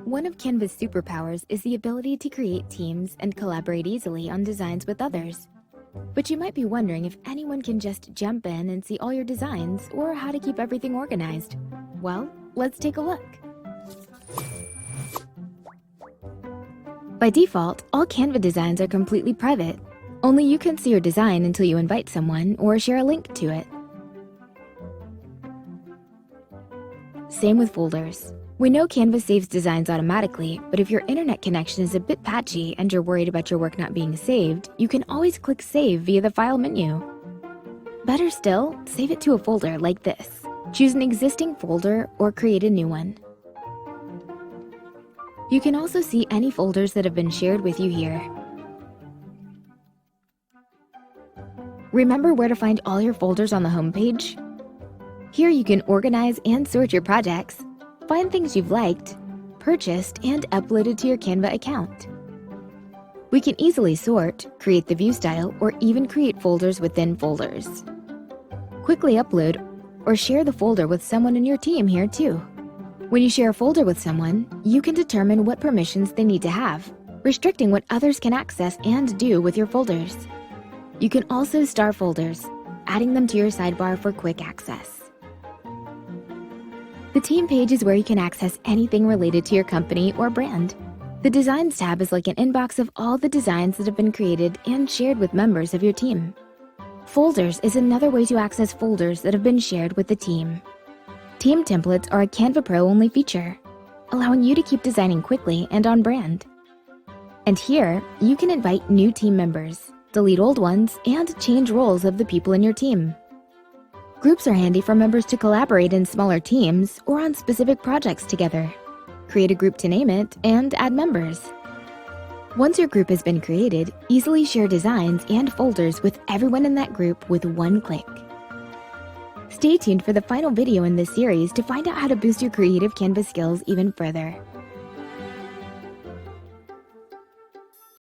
One of Canva's superpowers is the ability to create teams and collaborate easily on designs with others. But you might be wondering if anyone can just jump in and see all your designs or how to keep everything organized. Well, let's take a look. By default, all Canva designs are completely private. Only you can see your design until you invite someone or share a link to it. Same with folders. We know Canva saves designs automatically, but if your internet connection is a bit patchy and you're worried about your work not being saved, you can always click Save via the File menu. Better still, save it to a folder like this. Choose an existing folder or create a new one. You can also see any folders that have been shared with you here. Remember where to find all your folders on the home page? Here you can organize and sort your projects, find things you've liked, purchased, and uploaded to your Canva account. We can easily sort, create the view style, or even create folders within folders. Quickly upload or share the folder with someone in your team here too. When you share a folder with someone, you can determine what permissions they need to have, restricting what others can access and do with your folders. You can also star folders, adding them to your sidebar for quick access. The team page is where you can access anything related to your company or brand. The Designs tab is like an inbox of all the designs that have been created and shared with members of your team. Folders is another way to access folders that have been shared with the team. Team templates are a Canva Pro only feature, allowing you to keep designing quickly and on brand. And here, you can invite new team members, delete old ones, and change roles of the people in your team. Groups are handy for members to collaborate in smaller teams or on specific projects together. Create a group to name it and add members. Once your group has been created, easily share designs and folders with everyone in that group with one click. Stay tuned for the final video in this series to find out how to boost your creative Canva skills even further.